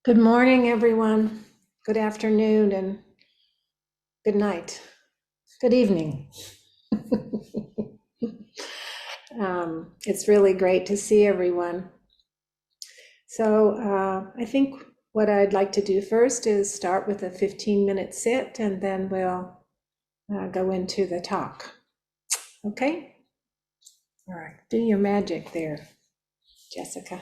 Good morning, everyone. Good afternoon and good night. Good evening. It's really great to see everyone. So I think what I'd like to do first is start with a 15-minute sit and then we'll go into the talk. Okay? All right. Do your magic there, Jessica.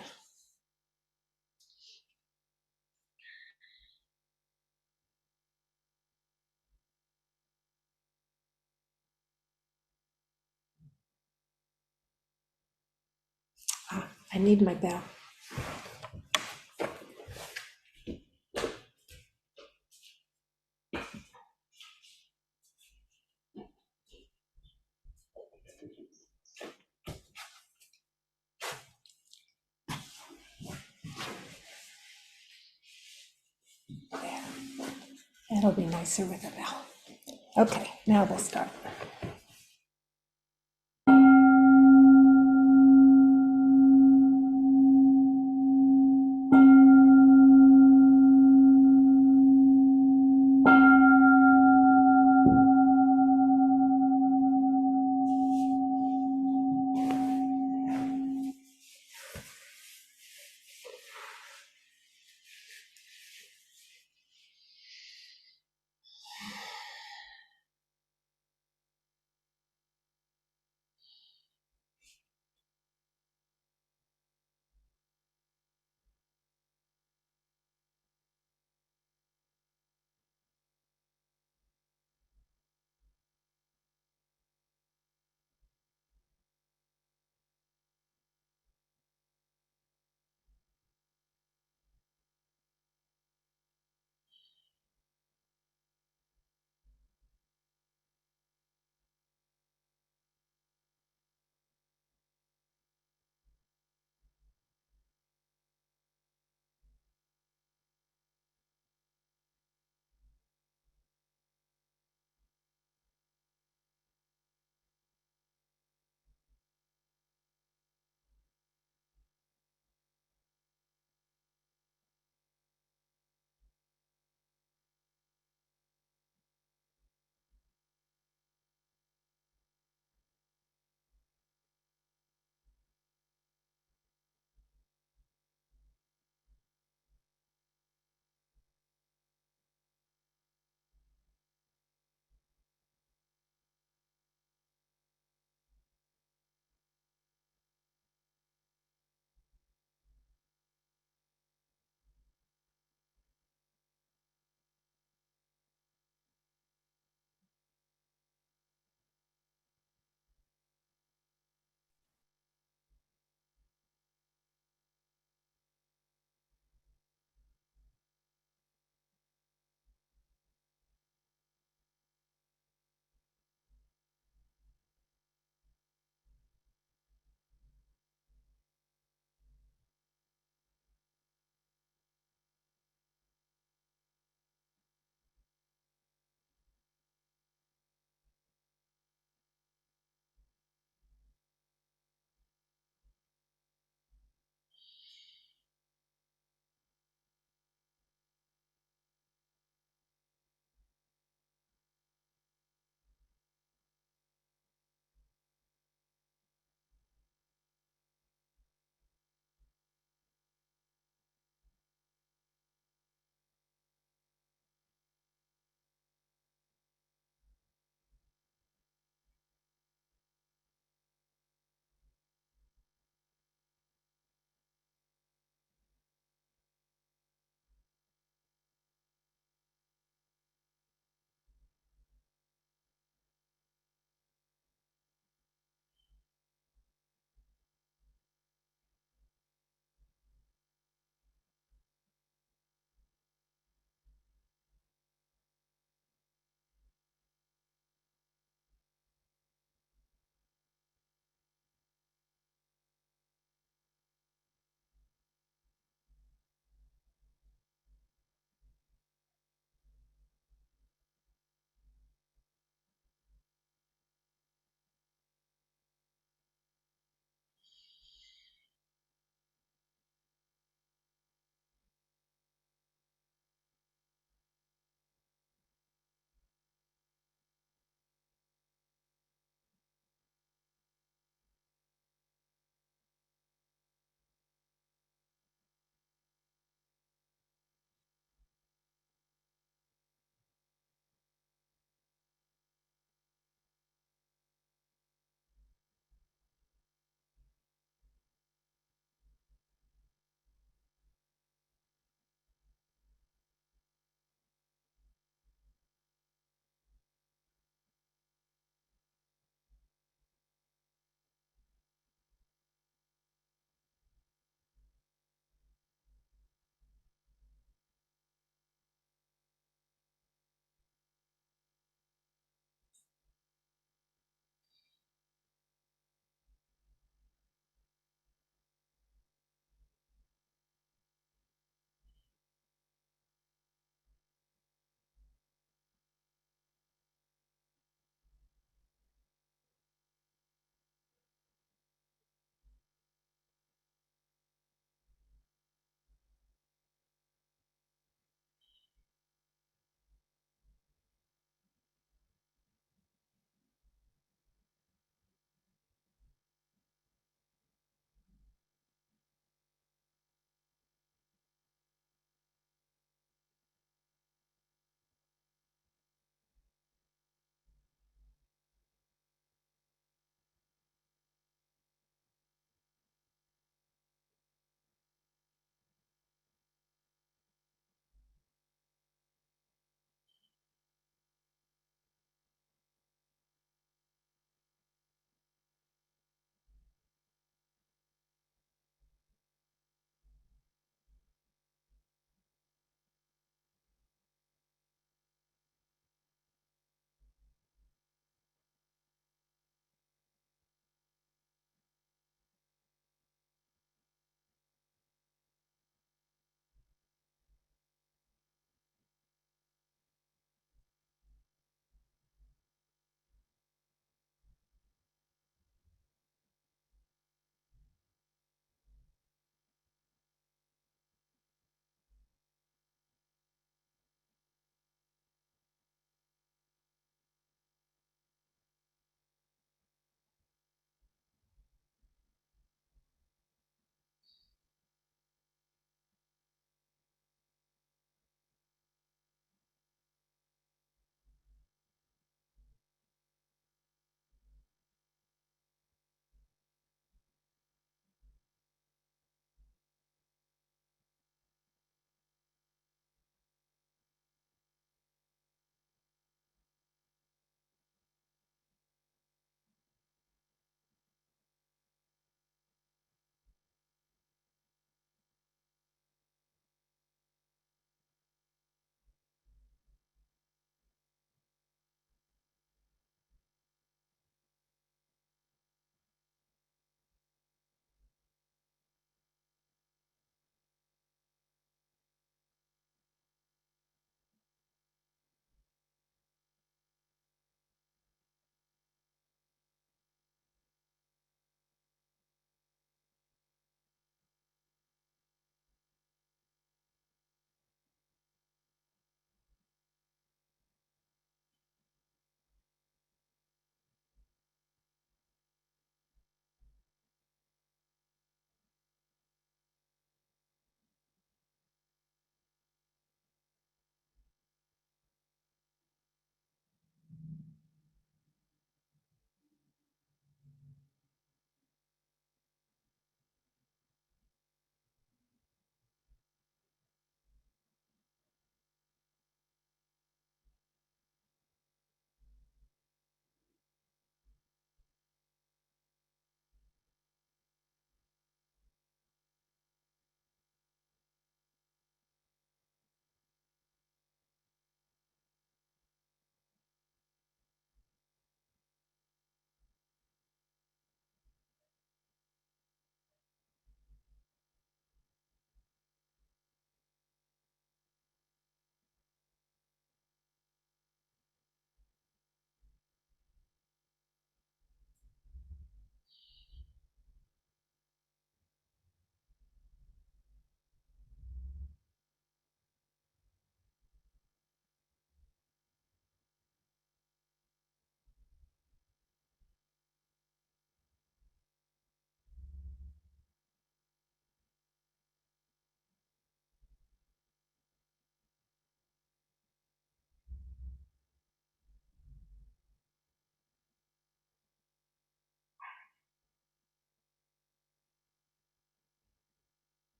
I need my bell. There. That'll be nicer with a bell. Okay, now we'll start.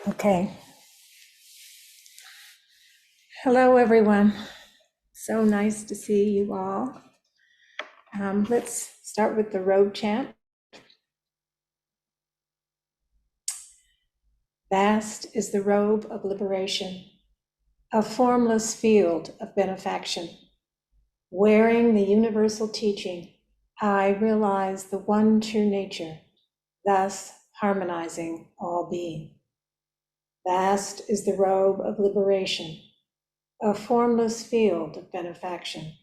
Okay. Hello, everyone. So nice to see you all. Let's start with the robe chant. Vast is the robe of liberation, a formless field of benefaction. Wearing the universal teaching, I realize the one true nature, thus harmonizing all being. Vast is the robe of liberation, a formless field of benefaction.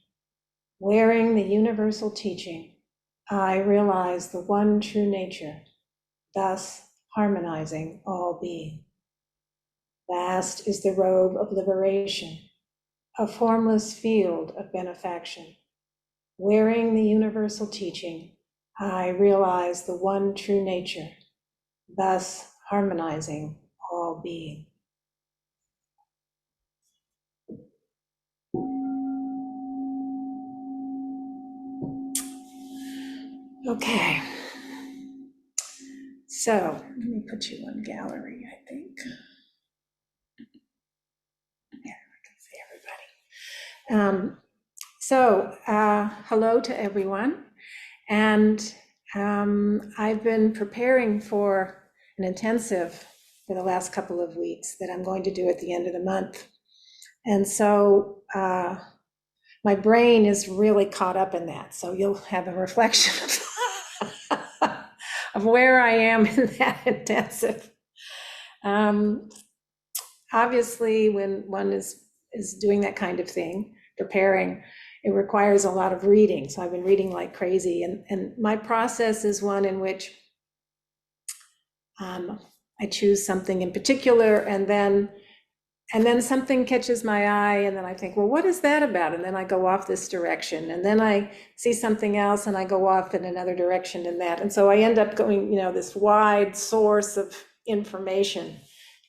Wearing the universal teaching, I realize the one true nature, thus harmonizing all being. Vast is the robe of liberation, a formless field of benefaction. Wearing the universal teaching, I realize the one true nature, thus harmonizing all being. Okay. So let me put you on gallery, I think. Yeah, I can see everybody. Hello to everyone. And I've been preparing for an intensive for the last couple of weeks that I'm going to do at the end of the month. And so my brain is really caught up in that. So you'll have a reflection of where I am in that intensive. Obviously, when one is doing that kind of thing, preparing, it requires a lot of reading. So I've been reading like crazy. And my process is one in which I choose something in particular, and then something catches my eye, and then I think, well, what is that about? And then I go off this direction, and then I see something else, and I go off in another direction in that. And so I end up going, this wide source of information.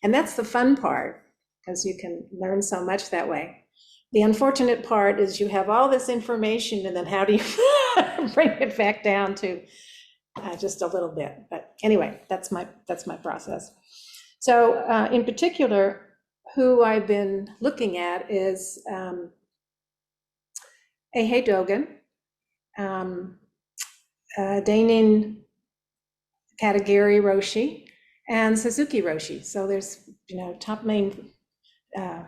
And that's the fun part, because you can learn so much that way. The unfortunate part is you have all this information, and then how do you bring it back down to just a little bit? But anyway, that's my process. So in particular, who I've been looking at is Eihei Dogen, Dainin Katagiri Roshi, and Suzuki Roshi. So there's top main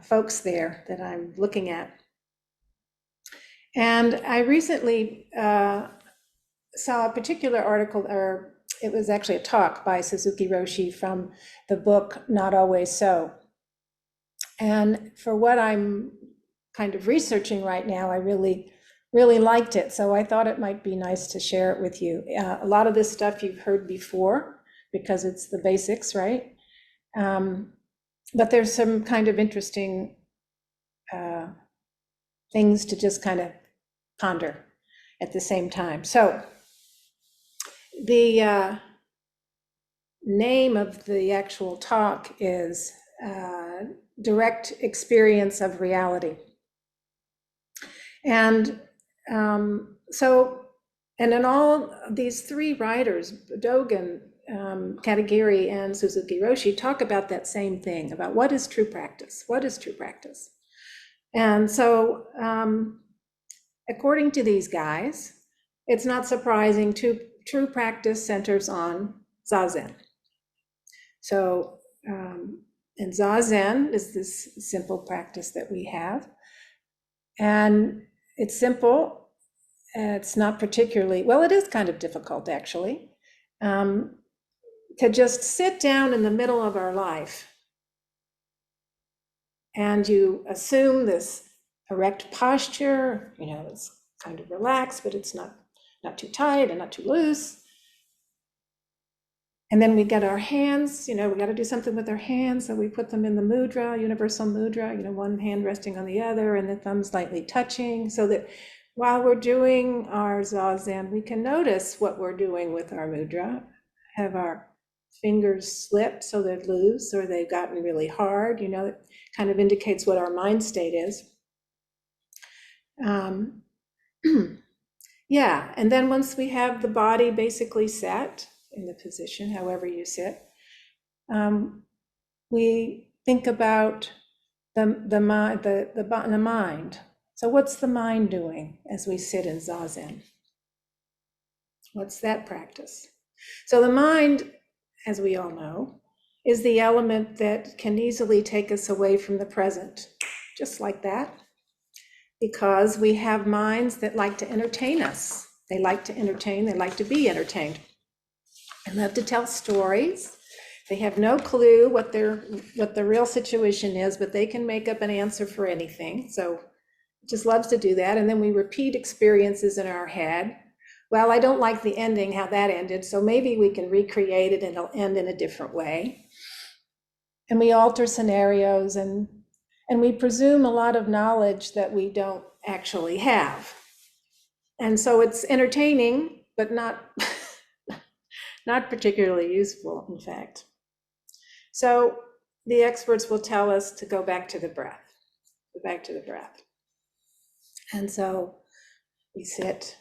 folks there that I'm looking at. And I recently saw a particular article, or it was actually a talk by Suzuki Roshi from the book Not Always So. And for what I'm kind of researching right now, I really, really liked it. So I thought it might be nice to share it with you. A lot of this stuff you've heard before because it's the basics, right? But there's some kind of interesting things to just kind of ponder at the same time. So the name of the actual talk is Direct Experience of Reality. And and in all these three writers, Dogen, Katagiri, and Suzuki Roshi, talk about that same thing, about what is true practice? What is true practice? And so according to these guys, it's not surprising true practice centers on Zazen. So, and Zazen is this simple practice that we have. And it's simple. It's not particularly, well, it is kind of difficult actually, to just sit down in the middle of our life And you assume this erect posture, it's kind of relaxed, but it's not too tight and not too loose. And then we get our hands, we got to do something with our hands. So we put them in the mudra, universal mudra, one hand resting on the other and the thumbs lightly touching, so that while we're doing our Zazen, we can notice what we're doing with our mudra. Have our fingers slipped so they're loose, or they've gotten really hard, it kind of indicates what our mind state is. Yeah, and then once we have the body basically set in the position, however you sit, we think about the mind. So what's the mind doing as we sit in Zazen? What's that practice? So the mind, as we all know, is the element that can easily take us away from the present, just like that, because we have minds that like to entertain us. They like to entertain, they like to be entertained. They love to tell stories. They have no clue what the real situation is, but they can make up an answer for anything. So it just loves to do that. And then we repeat experiences in our head. Well, I don't like the ending, how that ended, so maybe we can recreate it and it'll end in a different way. And we alter scenarios, and we presume a lot of knowledge that we don't actually have. And so it's entertaining, but not particularly useful, in fact. So the experts will tell us to go back to the breath, go back to the breath. And so we sit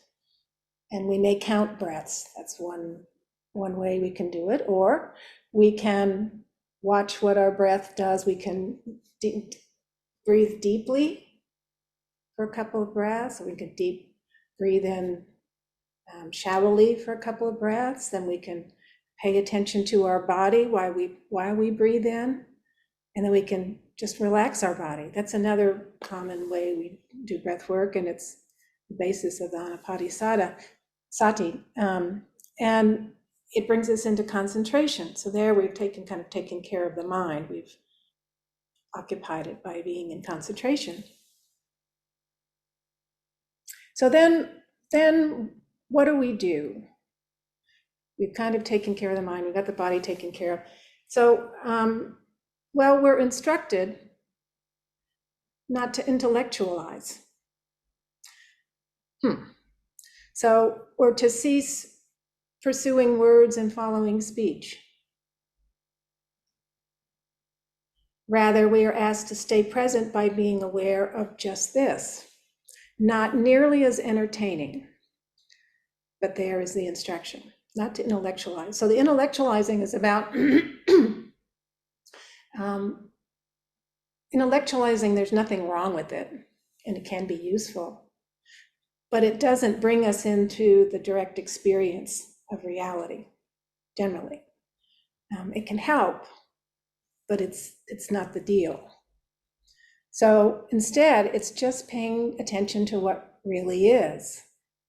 and we may count breaths. That's one way we can do it. Or we can watch what our breath does. We can breathe deeply for a couple of breaths. Or we can breathe in shallowly for a couple of breaths. Then we can pay attention to our body while we breathe in. And then we can just relax our body. That's another common way we do breath work, and it's the basis of the Anapadisati. And it brings us into concentration. So there we've taken care of the mind. We've occupied it by being in concentration. So then what do we do? We've kind of taken care of the mind. We've got the body taken care of. So, we're instructed not to intellectualize. So, or to cease pursuing words and following speech. Rather, we are asked to stay present by being aware of just this. Not nearly as entertaining, but there is the instruction, not to intellectualize. So the intellectualizing is about intellectualizing. There's nothing wrong with it, and it can be useful, but it doesn't bring us into the direct experience of reality, generally. It can help, but it's not the deal. So instead, it's just paying attention to what really is.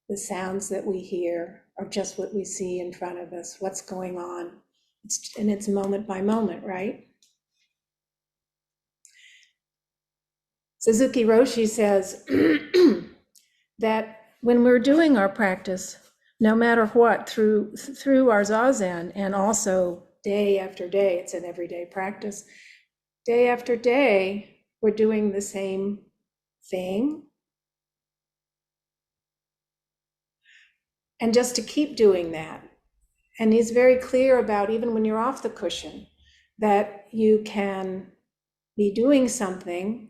The sounds that we hear are just what we see in front of us, what's going on. It's moment by moment, right? Suzuki Roshi says that when we're doing our practice, no matter what, through our Zazen, and also day after day, it's an everyday practice, day after day, we're doing the same thing. And just to keep doing that. And he's very clear about, even when you're off the cushion, that you can be doing something.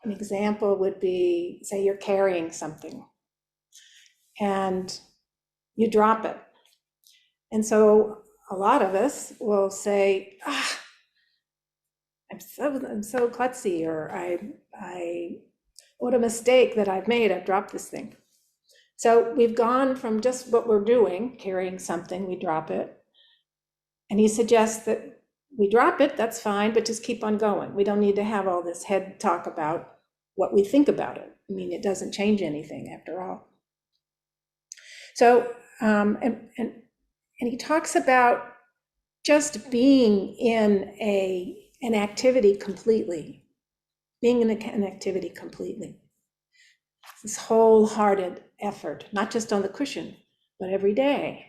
An example would be, say you're carrying something and you drop it. And so a lot of us will say, I'm so klutzy, or what a mistake that I've made, I've dropped this thing. So we've gone from just what we're doing, carrying something, we drop it. And he suggests that we drop it, that's fine, but just keep on going. We don't need to have all this head talk about what we think about it. I mean, it doesn't change anything after all. So, and he talks about just being in an activity completely. being in a connectivity completely. This wholehearted effort, not just on the cushion, but every day.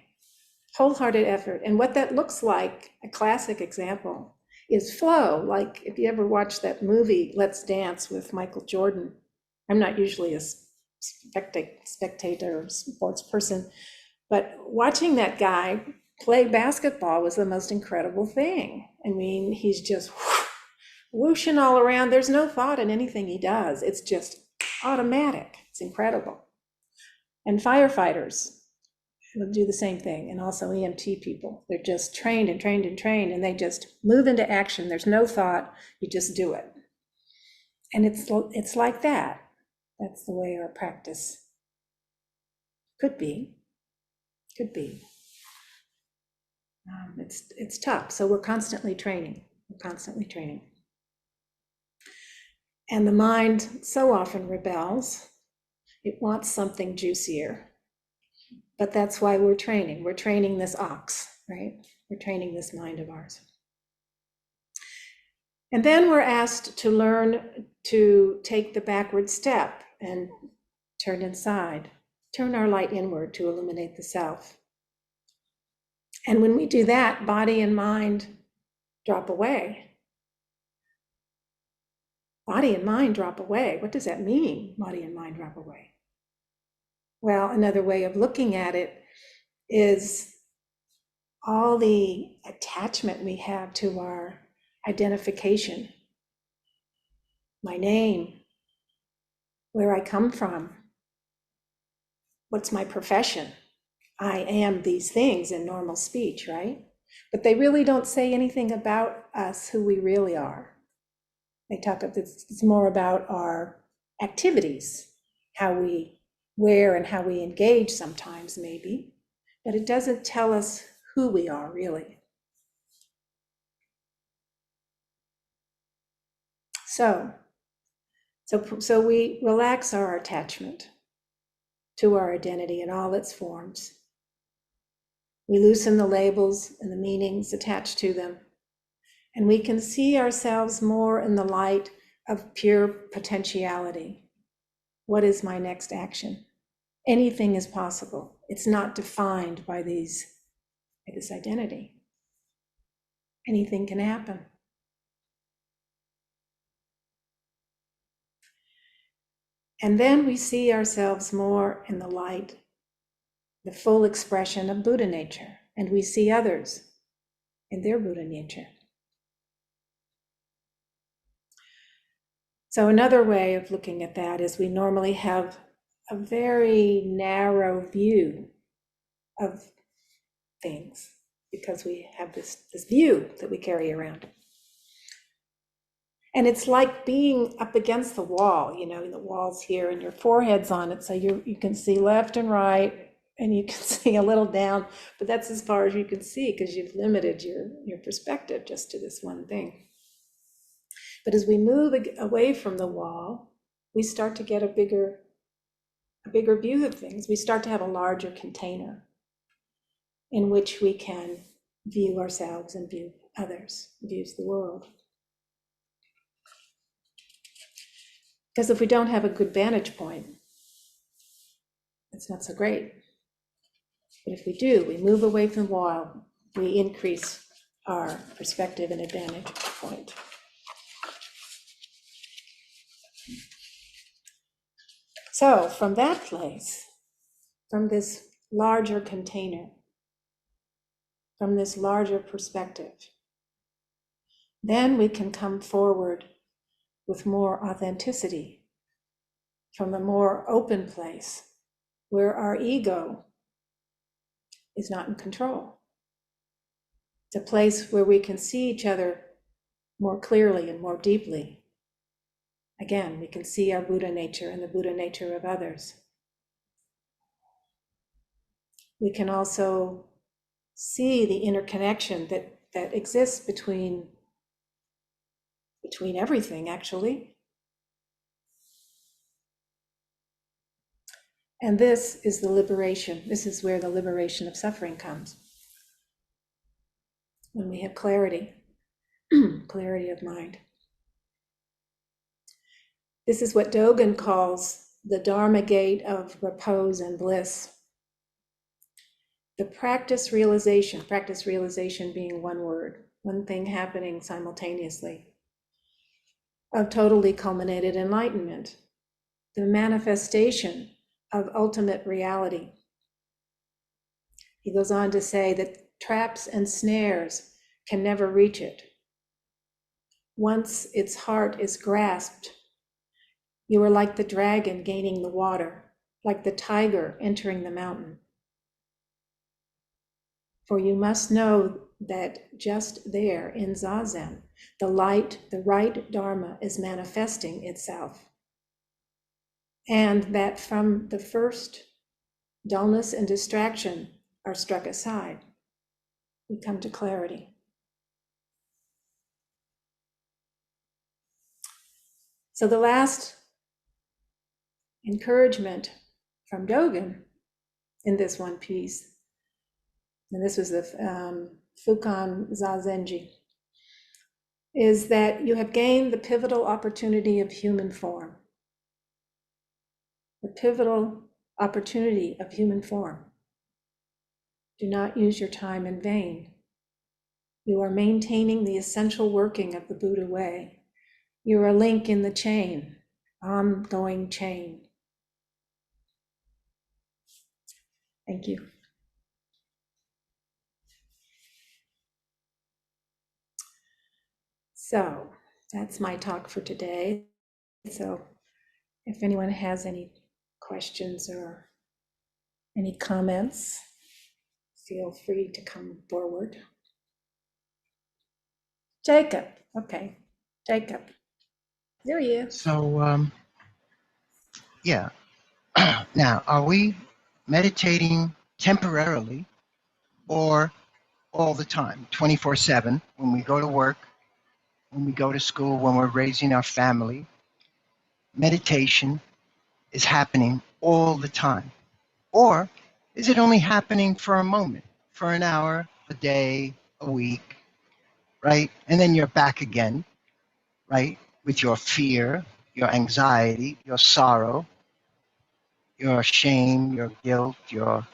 Wholehearted effort. And what that looks like, a classic example, is flow. Like if you ever watch that movie, Let's Dance with Michael Jordan. I'm not usually a spectator or sports person, but watching that guy play basketball was the most incredible thing. I mean, he's just whooshing all around. There's no thought in anything he does. It's just automatic. It's incredible. And firefighters will do the same thing, and also EMT people. They're just trained and trained and trained, and they just move into action. There's no thought, you just do it. And it's like that. That's the way our practice could be. Could be. It's tough, so we're constantly training. We're constantly training. And the mind so often rebels. It wants something juicier. But that's why we're training. We're training this ox, right? We're training this mind of ours. And then we're asked to learn to take the backward step and turn inside, turn our light inward to illuminate the self. And when we do that, body and mind drop away. Body and mind drop away. What does that mean, body and mind drop away? Well, another way of looking at it is all the attachment we have to our identification, my name, where I come from, what's my profession. I am these things in normal speech, right? But they really don't say anything about us, who we really are. They talk about it's more about our activities, where and how we engage sometimes maybe, but it doesn't tell us who we are really. So we relax our attachment to our identity in all its forms. We loosen the labels and the meanings attached to them, and we can see ourselves more in the light of pure potentiality. What is my next action? Anything is possible. It's not defined by this identity. Anything can happen. And then we see ourselves more in the light, the full expression of Buddha nature, and we see others in their Buddha nature. So another way of looking at that is we normally have a very narrow view of things because we have this view that we carry around. And it's like being up against the wall, the wall's here and your forehead's on it, so you can see left and right, and you can see a little down, but that's as far as you can see because you've limited your perspective just to this one thing. But as we move away from the wall, we start to get a bigger view of things. We start to have a larger container in which we can view ourselves and view others, view the world. Because if we don't have a good vantage point, it's not so great. But if we do, we move away from the wall, we increase our perspective and advantage point. So from that place, from this larger container, from this larger perspective, then we can come forward with more authenticity, from a more open place where our ego is not in control. It's a place where we can see each other more clearly and more deeply. Again, we can see our Buddha nature and the Buddha nature of others. We can also see the interconnection that exists between everything, actually. And this is the liberation. This is where the liberation of suffering comes. When we have clarity, clarity of mind. This is what Dogen calls the Dharma gate of repose and bliss. The practice realization being one word, one thing happening simultaneously, of totally culminated enlightenment, the manifestation of ultimate reality. He goes on to say that traps and snares can never reach it. Once its heart is grasped, you are like the dragon gaining the water, like the tiger entering the mountain. For you must know that just there in Zazen, the right Dharma is manifesting itself. And that from the first, dullness and distraction are struck aside. We come to clarity. So the last encouragement from Dogen in this one piece, and this was the Fukan Zazenji, is that you have gained the pivotal opportunity of human form. The pivotal opportunity of human form. Do not use your time in vain. You are maintaining the essential working of the Buddha way. You are a link in the chain, ongoing chain. Thank you. So that's my talk for today. So if anyone has any questions or any comments, feel free to come forward. Jacob, okay, Jacob, there he is. So, yeah. Now, are we meditating temporarily or all the time, 24/7, when we go to work, when we go to school, when we're raising our family? Meditation is happening all the time. Or is it only happening for a moment, for an hour, a day, a week, right? And then you're back again, right? With your fear, your anxiety, your sorrow, your shame, your guilt, your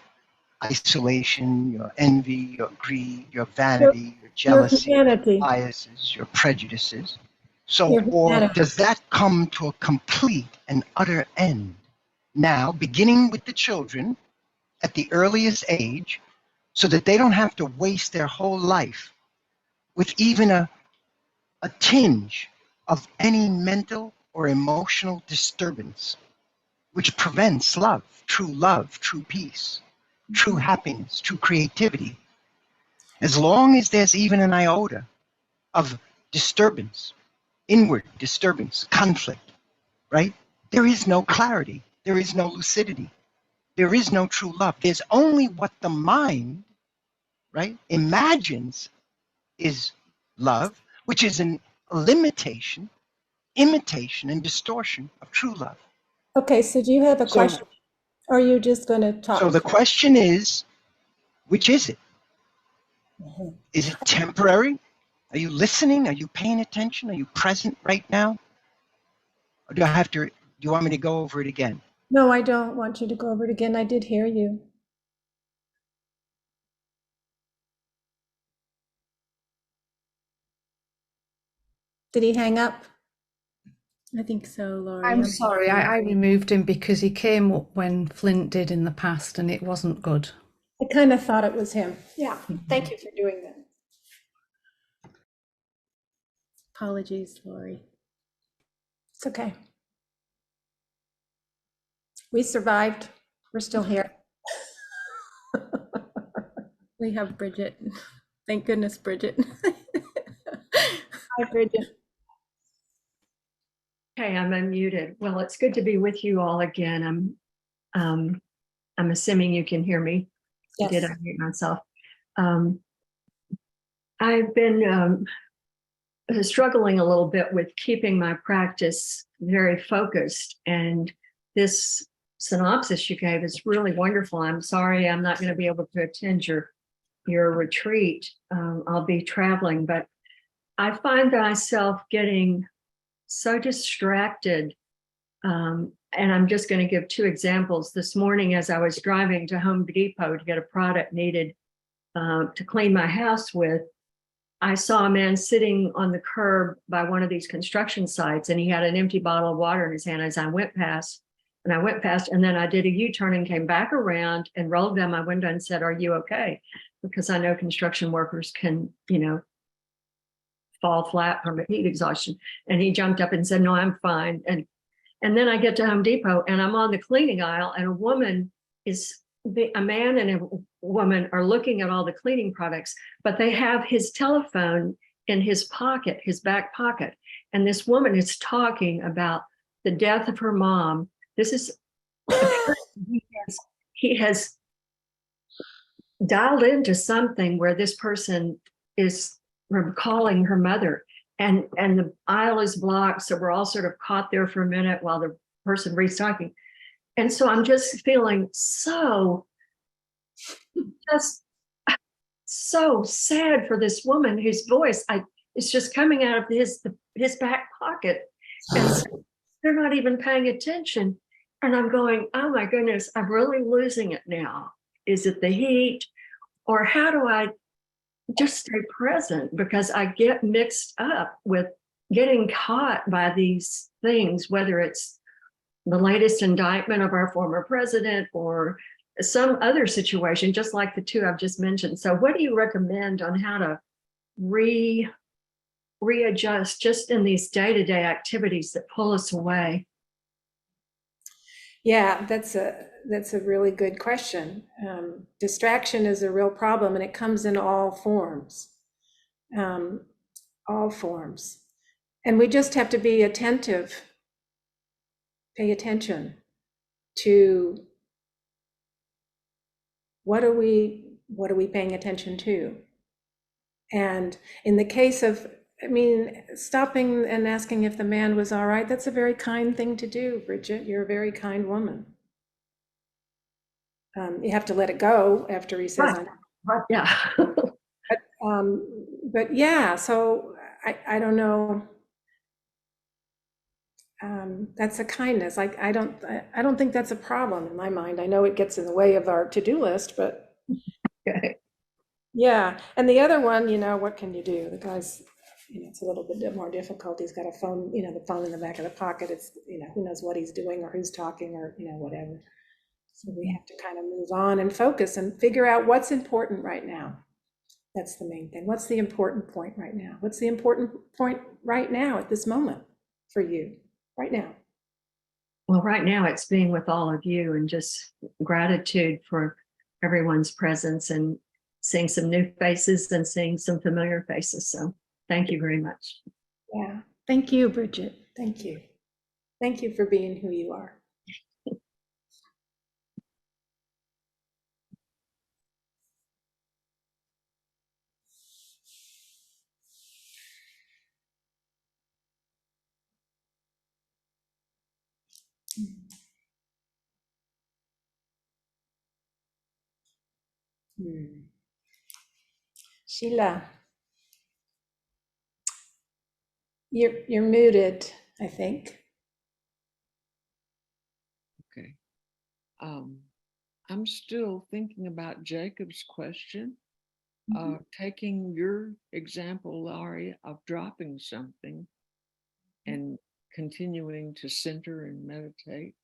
isolation, your envy, your greed, your vanity, your jealousy, your biases, your prejudices. So, or does that come to a complete and utter end? Now, beginning with the children at the earliest age, so that they don't have to waste their whole life with even a tinge of any mental or emotional disturbance, which prevents love, true peace, true happiness, true creativity. As long as there's even an iota of disturbance, inward disturbance, conflict, right? There is no clarity. There is no lucidity. There is no true love. There's only what the mind, right, imagines is love, which is a limitation, imitation, and distortion of true love. Okay, so do you have a question? Or are you just going to talk? So the question is, which is it? Is it temporary? Are you listening? Are you paying attention? Are you present right now? Or do you want me to go over it again? No, I don't want you to go over it again. I did hear you. Did he hang up? I think so, Laurie. I'm sorry, I removed him because he came up when Flint did in the past and it wasn't good. I kind of thought it was him. Yeah, thank you for doing that. Apologies, Laurie. It's okay. We survived. We're still here. We have Bridget. Thank goodness, Bridget. Hi, Bridget. Okay, I'm unmuted. Well, it's good to be with you all again. I'm assuming you can hear me. Yes. I did unmute myself. I've been struggling a little bit with keeping my practice very focused, and this synopsis you gave is really wonderful. I'm sorry I'm not going to be able to attend your retreat. I'll be traveling, but I find myself getting so distracted And I'm just going to give two examples. This morning, as I was driving to Home Depot to get a product needed to clean my house with, I saw a man sitting on the curb by one of these construction sites, and he had an empty bottle of water in his hand as I went past. And then I did a U-turn and came back around and rolled down my window and said, "Are you okay?" Because I know construction workers can, fall flat from heat exhaustion. And he jumped up and said, "No, I'm fine." And then I get to Home Depot and I'm on the cleaning aisle, and a man and a woman are looking at all the cleaning products, but they have his telephone in his pocket, his back pocket. And this woman is talking about the death of her mom. This is, he has dialed into something where this person is recalling her mother, and the aisle is blocked. So we're all sort of caught there for a minute while the person reads talking. And so I'm just feeling so sad for this woman whose voice is just coming out of his back pocket. And they're not even paying attention. And I'm going, oh my goodness, I'm really losing it now. Is it the heat? Or how do I just stay present? Because I get mixed up with getting caught by these things, whether it's the latest indictment of our former president or some other situation, just like the two I've just mentioned. So what do you recommend on how to readjust just in these day-to-day activities that pull us away? Yeah, that's a really good question. Distraction is a real problem, and it comes in all forms, and we just have to be attentive, pay attention to what are we paying attention to. And in the case of, stopping and asking if the man was all right, that's a very kind thing to do, Bridget. You're a very kind woman. You have to let it go after he says, Right. Yeah. but yeah, so I don't know. That's a kindness. I don't think that's a problem in my mind. I know it gets in the way of our to-do list, but Okay. yeah. And the other one, what can you do? The guy's, it's a little bit more difficult. He's got a phone, the phone in the back of the pocket. It's, who knows what he's doing or who's talking or, whatever. So we have to kind of move on and focus and figure out what's important right now. That's the main thing. What's the important point right now? What's the important point right now at this moment for you right now? Well, right now it's being with all of you and just gratitude for everyone's presence and seeing some new faces and seeing some familiar faces. So thank you very much. Yeah. Thank you, Bridget. Thank you. Thank you for being who you are. Sheila, you're muted, I think. Okay. I'm still thinking about Jacob's question, taking your example, Laurie, of dropping something and continuing to center and meditate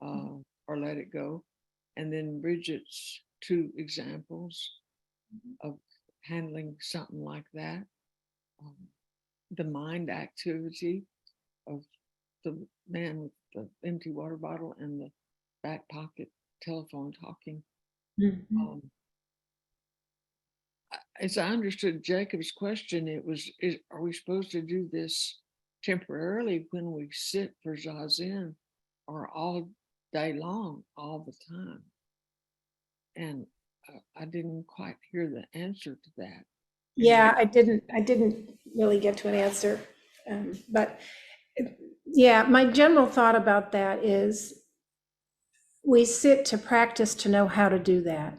or let it go. And then Bridget's two examples of handling something like that. The mind activity of the man with the empty water bottle and the back pocket telephone talking. As I understood Jacob's question, it was, are we supposed to do this temporarily when we sit for Zazen, or all day long, all the time? And I didn't quite hear the answer to that. Yeah, I didn't really get to an answer, but yeah, my general thought about that is we sit to practice to know how to do that,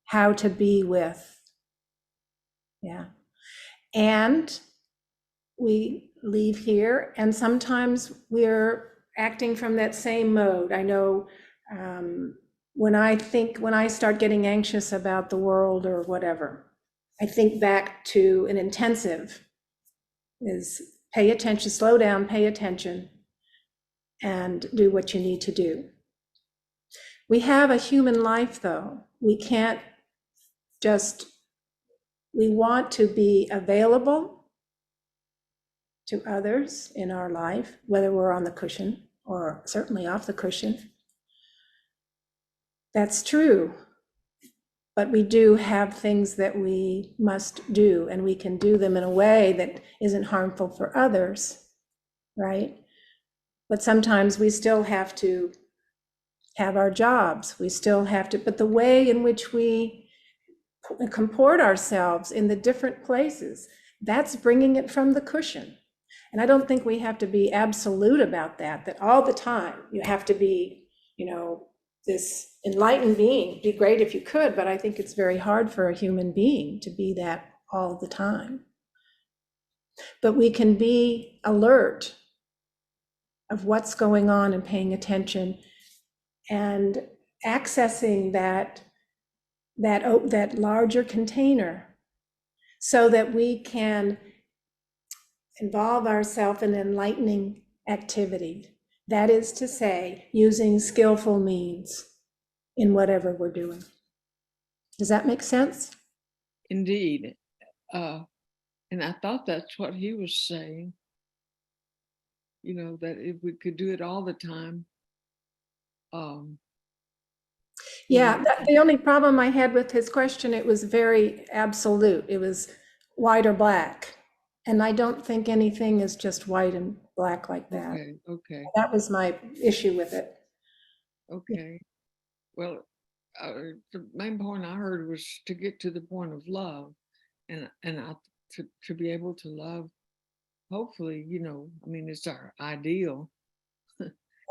how to be with. Yeah. And we leave here, and sometimes we're acting from that same mode. I know when I start getting anxious about the world or whatever, I think back to an intensive is pay attention, slow down, pay attention, and do what you need to do. We have a human life, though. We can't just, we want to be available to others in our life, whether we're on the cushion or certainly off the cushion. That's true. But we do have things that we must do, and we can do them in a way that isn't harmful for others, right? But sometimes we still have to have our jobs. We still have to, but the way in which we comport ourselves in the different places, that's bringing it from the cushion. And I don't think we have to be absolute about that, that all the time you have to be, this enlightened being. It'd be great if you could, but I think it's very hard for a human being to be that all the time. But we can be alert of what's going on and paying attention and accessing that larger container so that we can involve ourselves in enlightening activity. That is to say, using skillful means in whatever we're doing. Does that make sense? Indeed. And I thought that's what he was saying, that if we could do it all the time. Yeah, the only problem I had with his question, it was very absolute. It was white or black. And I don't think anything is just white and black like that. Okay. That was my issue with it. Okay. Well, the main point I heard was to get to the point of love, and to be able to love. Hopefully, it's our ideal.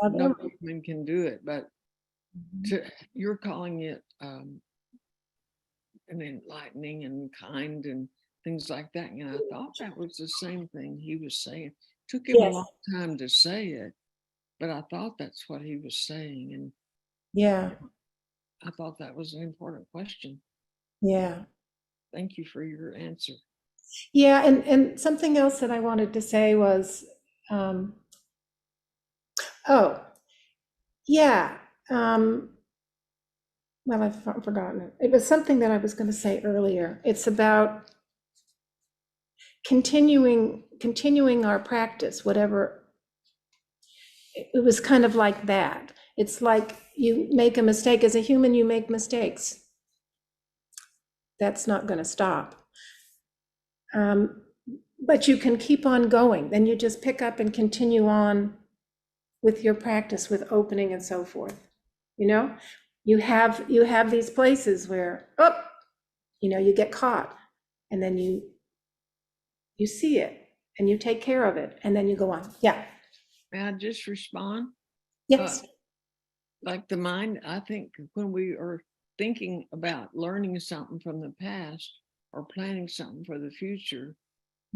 No human can do it, but you're calling it an enlightening and kind and things like that. And I thought that was the same thing he was saying. Took him a long time to say it, but I thought that's what he was saying. And yeah, I thought that was an important question. Yeah. Thank you for your answer. Yeah, and something else that I wanted to say was, well, I've forgotten it. It was something that I was going to say earlier. It's about continuing our practice, whatever. It was kind of like that. It's like you make a mistake. As a human, you make mistakes. That's not going to stop. But you can keep on going. Then you just pick up and continue on with your practice, with opening and so forth. You have these places where, you get caught, and then you see it and you take care of it, and then you go on. Yeah. May I just respond? Yes. Like the mind, I think when we are thinking about learning something from the past or planning something for the future,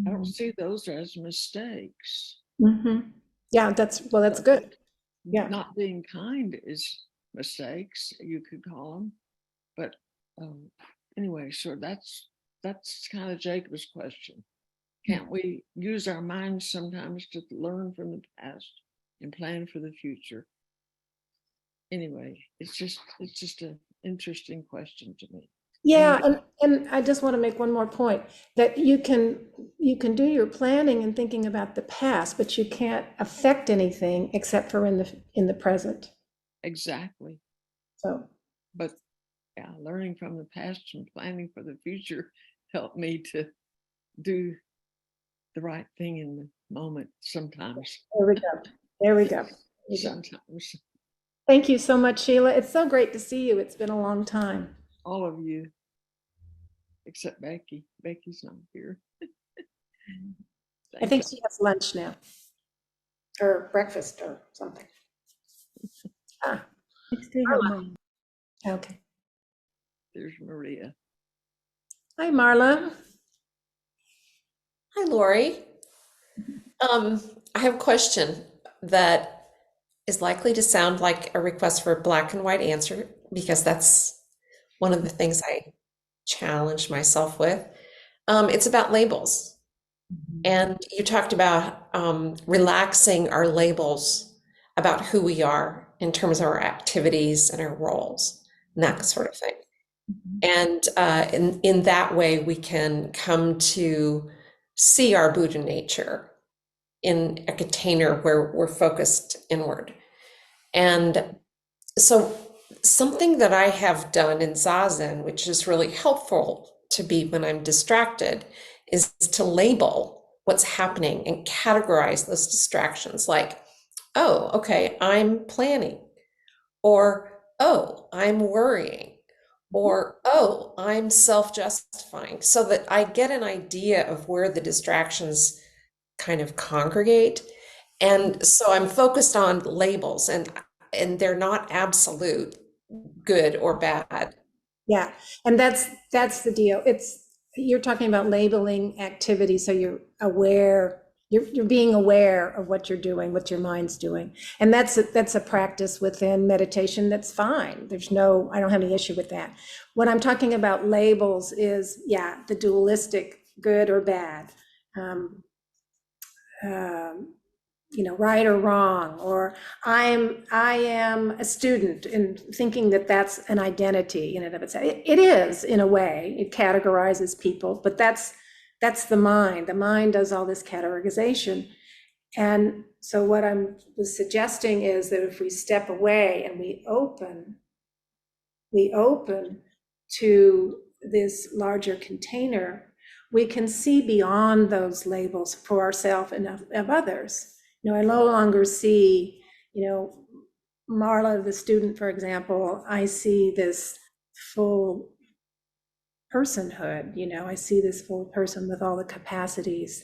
I don't see those as mistakes. Mm-hmm. Yeah, that's good. Yeah. Not being kind is mistakes, you could call them. But anyway, so that's kind of Jacob's question. Can't we use our minds sometimes to learn from the past and plan for the future? Anyway, it's just an interesting question to me. Yeah, and I just want to make one more point, that you can do your planning and thinking about the past, but you can't affect anything except for in the present. Exactly. So, but yeah, learning from the past and planning for the future helped me to do the right thing in the moment sometimes. There we go. Sometimes. Thank you so much, Sheila. It's so great to see you. It's been a long time. All of you, except Becky. Becky's not here. I think she has lunch now, or breakfast or something. Okay. There's Maria. Hi, Marla. Hi, Laurie. I have a question that is likely to sound like a request for a black and white answer because that's one of the things I challenge myself with. It's about labels. And you talked about relaxing our labels about who we are in terms of our activities and our roles and that sort of thing. And in that way, we can come to see our Buddha nature in a container where we're focused inward. And so something that I have done in Zazen, which is really helpful to be when I'm distracted, is to label what's happening and categorize those distractions like, oh, okay, I'm planning, or oh, I'm worrying, or oh, I'm self-justifying, so that I get an idea of where the distractions kind of congregate. And so I'm focused on labels, and they're not absolute good or bad. Yeah, and that's the deal. You're talking about labeling activity, so you're aware, you're being aware of what you're doing, what your mind's doing. And that's a practice within meditation that's fine. I don't have any issue with that. What I'm talking about labels is, yeah, the dualistic good or bad. Right or wrong, or I am a student, and thinking that that's an identity in and of itself. It is, in a way, it categorizes people, but that's the mind. The mind does all this categorization. And so what I was suggesting is that if we step away and we open to this larger container, we can see beyond those labels for ourselves and of others. I no longer see, Marla, the student, for example. I see this full personhood, I see this full person with all the capacities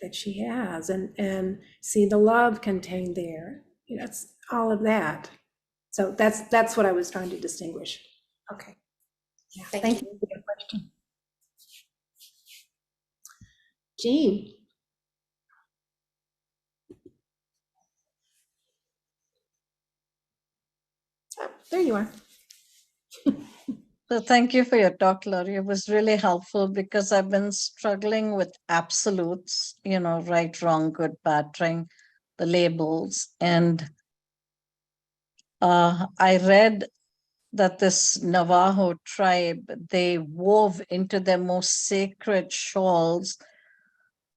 that she has, and see the love contained there. It's all of that. So that's what I was trying to distinguish. Okay. Yeah, Thank thank you for your question. Jean. Oh, there you are. So thank you for your talk, Laurie. It was really helpful because I've been struggling with absolutes, right, wrong, good, bad, trying the labels. And I read that this Navajo tribe, they wove into their most sacred shawls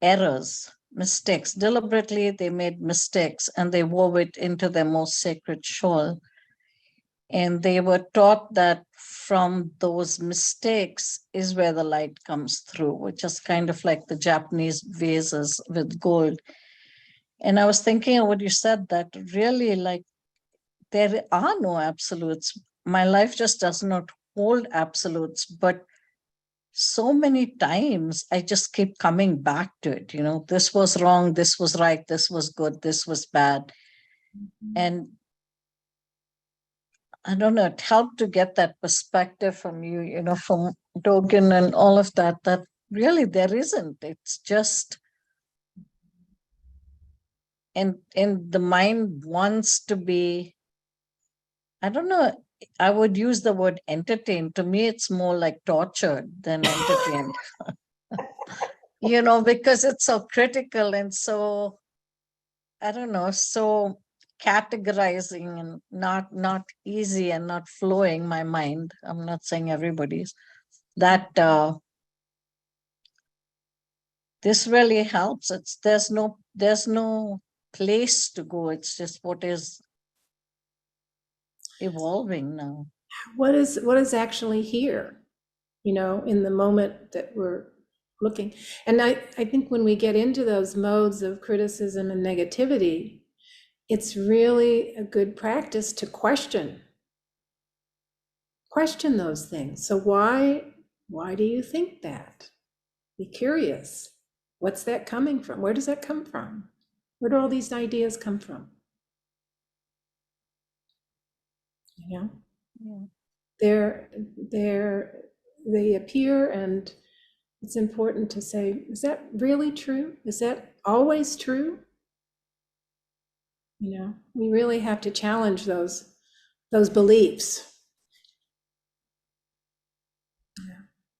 errors, mistakes. Deliberately, they made mistakes and they wove it into their most sacred shawl. And they were taught that from those mistakes is where the light comes through, which is kind of like the Japanese vases with gold. And I was thinking of what you said, that really, like, there are no absolutes. My life just does not hold absolutes, but so many times I just keep coming back to it. This was wrong, this was right, this was good, this was bad. And I don't know, it helped to get that perspective from you, from Dogen and all of that really there isn't. It's just, and the mind wants to be, I don't know, I would use the word entertained. To me, it's more like tortured than entertained, because it's so critical and so, I don't know, so categorizing and not easy and not flowing, my mind. I'm not saying everybody's. That this really helps. There's no place to go. It's just what is evolving now. What is actually here, in the moment that we're looking. And I think when we get into those modes of criticism and negativity, it's really a good practice to question those things. So why do you think that? Be curious. What's that coming from? Where does that come from? Where do all these ideas come from? Yeah. They appear, and it's important to say, is that really true? Is that always true? You know, we really have to challenge those beliefs.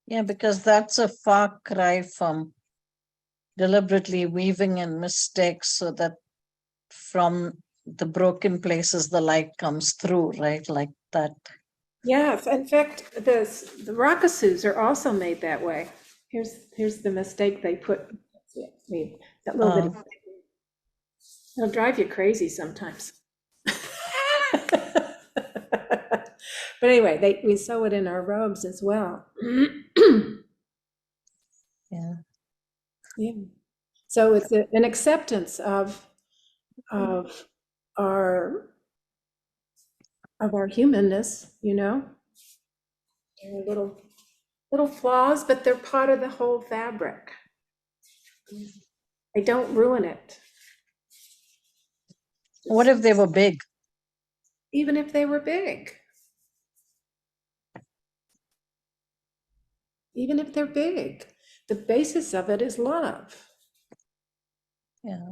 Yeah, because that's a far cry from deliberately weaving in mistakes so that from the broken places the light comes through, right? Like that. Yeah, in fact, the Rakasus are also made that way. Here's the mistake they put. That little bit. It'll drive you crazy sometimes. But anyway, we sew it in our robes as well. Yeah. Yeah. So it's an acceptance of our humanness, you know. They're little flaws, but they're part of the whole fabric. They don't ruin it. What if they were big? Even if they were big. Even if they're big, the basis of it is love. Yeah.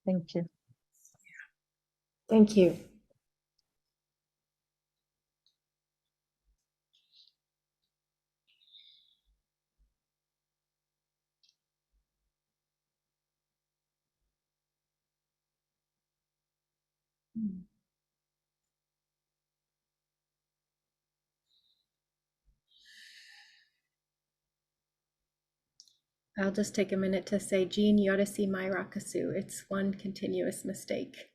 Thank you. Thank you. I'll just take a minute to say, Jean, you ought to see my Rakasu. It's one continuous mistake.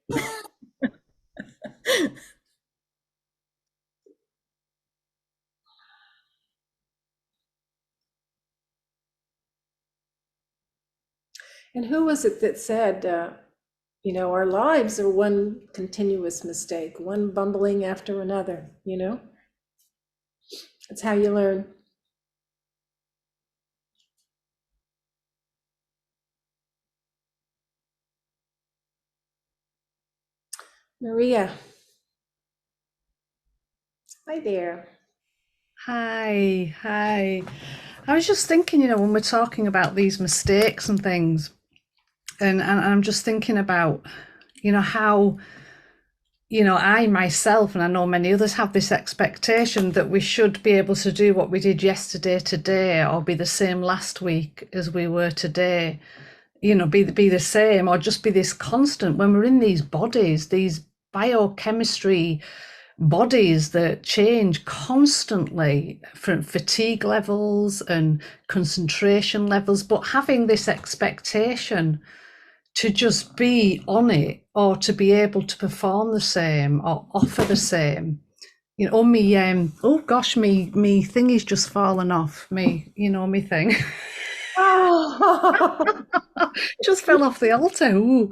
And who was it that said, you know, our lives are one continuous mistake, one bumbling after another, you know? That's how you learn. Maria. Hi there. Hi, hi. I was just thinking, when we're talking about these mistakes and things, and I'm just thinking about, how, I myself, and I know many others have this expectation that we should be able to do what we did yesterday today, or be the same last week as we were today, be the same, or just be this constant when we're in these bodies, these biochemistry bodies that change constantly from fatigue levels and concentration levels, but having this expectation to just be on it or to be able to perform the same or offer the same. Oh gosh, me thingy's just fallen off. Me thing. Oh. Just fell off the altar. Ooh.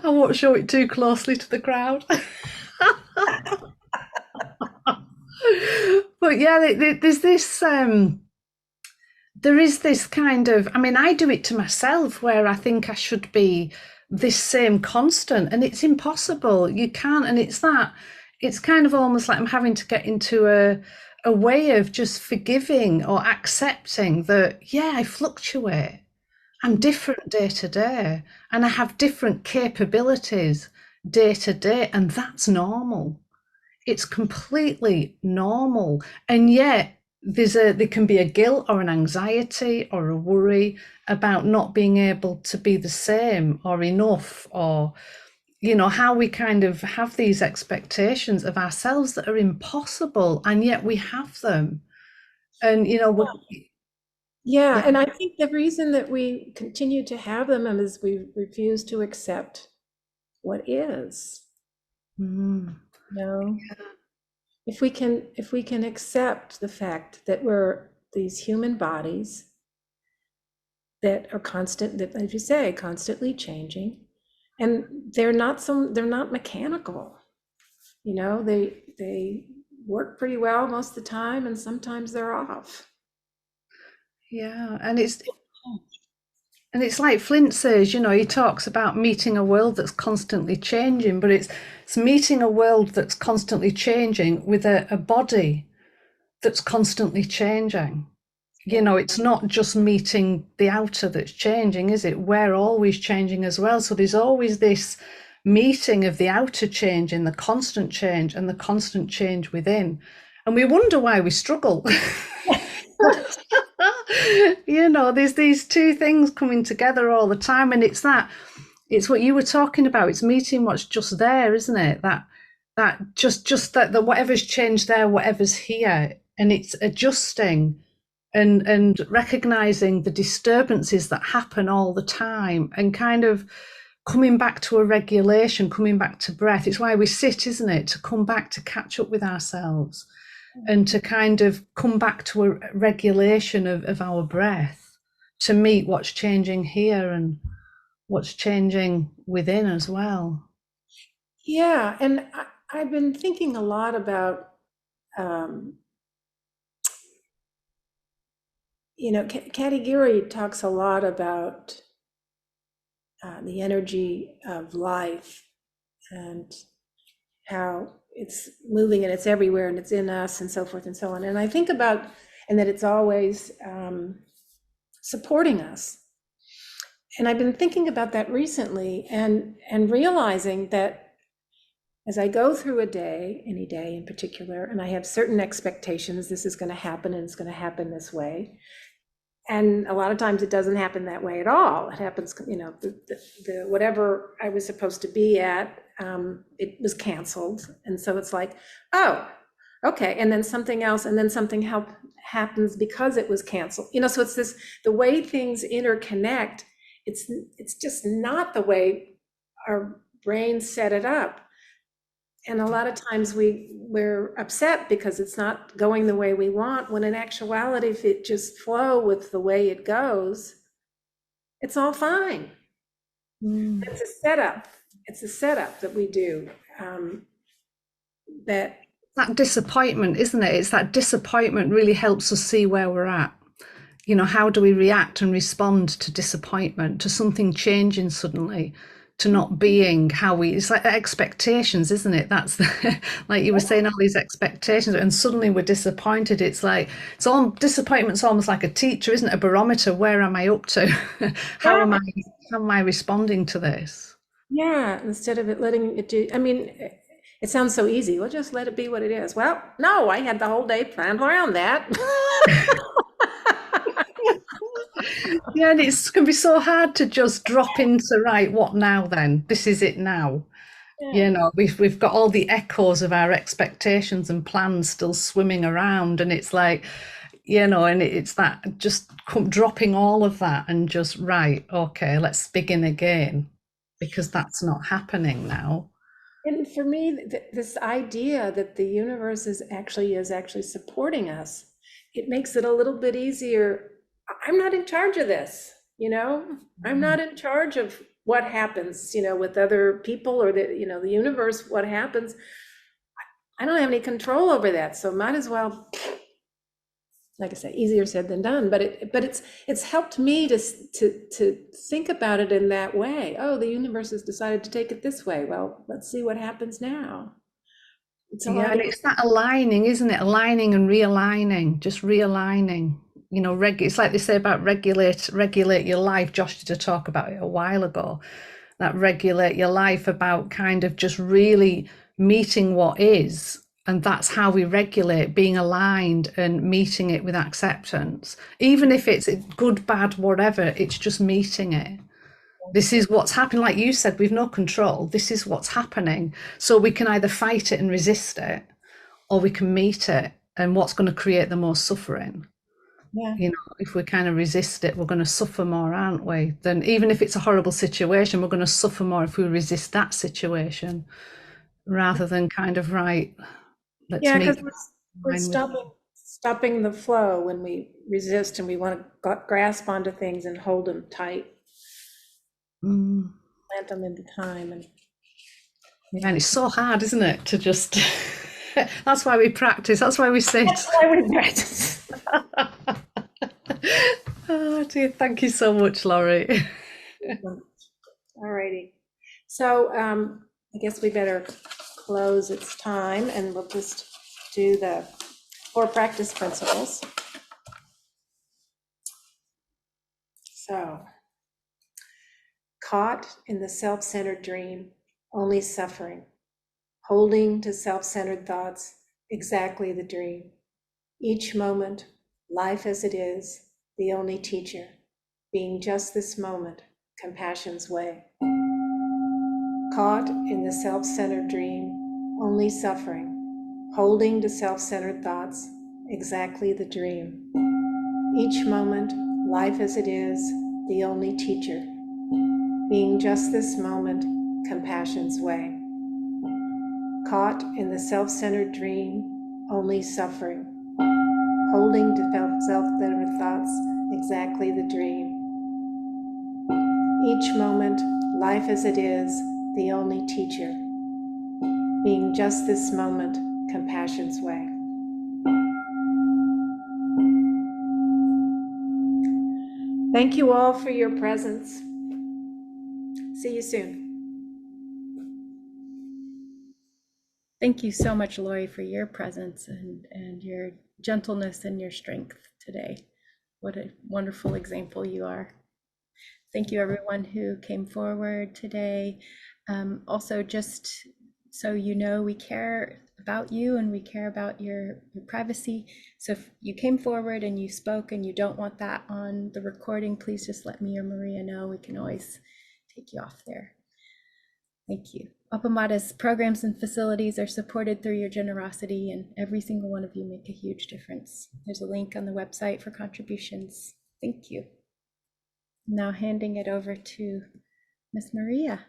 I won't show it too closely to the crowd. But yeah, there's this there is this kind of, I do it to myself where I think I should be this same constant, and it's impossible. You can't. And it's kind of almost like I'm having to get into a way of just forgiving or accepting that, yeah, I fluctuate. I'm different day to day, and I have different capabilities day to day, and that's normal. It's completely normal. And yet there can be a guilt or an anxiety or a worry about not being able to be the same or enough, or how we kind of have these expectations of ourselves that are impossible, and yet we have them. And Yeah, and I think the reason that we continue to have them is we refuse to accept what is. If we can accept the fact that we're these human bodies that are constant, that, as you say, constantly changing, and they're not mechanical. They work pretty well most of the time, and sometimes they're off. Yeah, and it's like Flint says, he talks about meeting a world that's constantly changing, but it's meeting a world that's constantly changing with a body that's constantly changing. you know, it's not just meeting the outer that's changing, is it? We're always changing as well. So there's always this meeting of the outer change and the constant change and the constant change within. And we wonder why we struggle. You know, there's these two things coming together all the time. And it's what you were talking about. It's meeting what's just there, isn't it? That whatever's changed there, whatever's here, and it's adjusting and recognizing the disturbances that happen all the time and kind of coming back to a regulation, coming back to breath. It's why we sit, isn't it? To come back to catch up with ourselves and to kind of come back to a regulation of our breath, to meet what's changing here and what's changing within as well. Yeah, and I've been thinking a lot about, you know, Katagiri talks a lot about the energy of life and how it's moving and it's everywhere and it's in us and so forth and so on. And I think about, and that it's always supporting us. And I've been thinking about that recently and realizing that as I go through a day, any day in particular, and I have certain expectations, this is going to happen and it's going to happen this way. And a lot of times it doesn't happen that way at all. It happens, you know, the whatever I was supposed to be at, it was canceled. And so it's like, oh, okay. And then something else, and then something happens because it was canceled. You know, so it's this, the way things interconnect, it's just not the way our brains set it up. And a lot of times we're upset because it's not going the way we want, when in actuality, if it just flow with the way it goes, it's all fine. It's a setup. It's a setup that we do. That disappointment, isn't it? It's that disappointment really helps us see where we're at. You know, how do we react and respond to disappointment, to something changing suddenly, to not being how it's like expectations, isn't it? That's like you were saying, all these expectations, and suddenly we're disappointed. It's like, disappointment's almost like a teacher, isn't it? A barometer. Where am I up to? How am I responding to this? Yeah, instead of it letting it do, I mean, it sounds so easy. Well, just let it be what it is. Well, no, I had the whole day planned around that. Yeah, and it can be so hard to just drop into, right, what now then? This is it now. Yeah. You know, we've got all the echoes of our expectations and plans still swimming around, and it's like, you know, and it's that just dropping all of that and just, right, okay, let's begin again, because that's not happening now. And for me, this idea that the universe is actually supporting us, it makes it a little bit easier. I'm not in charge of this, you know, I'm not in charge of what happens, you know, with other people or the, you know, the universe, what happens. I don't have any control over that. So might as well, like I say, easier said than done, but it's helped me to think about it in that way. Oh, the universe has decided to take it this way. Well, let's see what happens now. And it's that aligning, isn't it? Aligning and realigning, just realigning. You know, it's like they say about regulate your life. Josh did a talk about it a while ago. That regulate your life, about kind of just really meeting what is. And that's how we regulate, being aligned and meeting it with acceptance. Even if it's good, bad, whatever, it's just meeting it. This is what's happening. Like you said, we've no control. This is what's happening. So we can either fight it and resist it, or we can meet it. And what's going to create the most suffering? Yeah. You know, if we kind of resist it, we're going to suffer more, aren't we? Then even if it's a horrible situation, we're going to suffer more if we resist that situation, rather than kind of, right, let's meet. Yeah, because we're stopping the flow when we resist and we want to grasp onto things and hold them tight. Plant them into time. And it's so hard, isn't it, to just that's why we practice, that's why we sit. That's why we practice. Oh dear, thank you so much, Laurie. All righty. So I guess we better close. It's time, and we'll just do the 4 practice principles. So, caught in the self-centered dream, only suffering, holding to self-centered thoughts, exactly the dream. Each moment, life as it is, the only teacher, being just this moment, compassion's way. Caught in the self-centered dream, only suffering, holding to self-centered thoughts, exactly the dream. Each moment, life as it is, the only teacher, being just this moment, compassion's way. Caught in the self-centered dream, only suffering, holding to self-centered thoughts, exactly the dream. Each moment, life as it is, the only teacher, being just this moment, compassion's way. Thank you all for your presence. See you soon. Thank you so much, Laurie, for your presence and your gentleness and your strength today. What a wonderful example you are. Thank you, everyone who came forward today. Also, just so you know, we care about you and we care about your privacy. So if you came forward and you spoke and you don't want that on the recording, please just let me or Maria know. We can always take you off there. Thank you. Appamada's programs and facilities are supported through your generosity, and every single one of you make a huge difference. There's a link on the website for contributions. Thank you. Now handing it over to Miss Maria.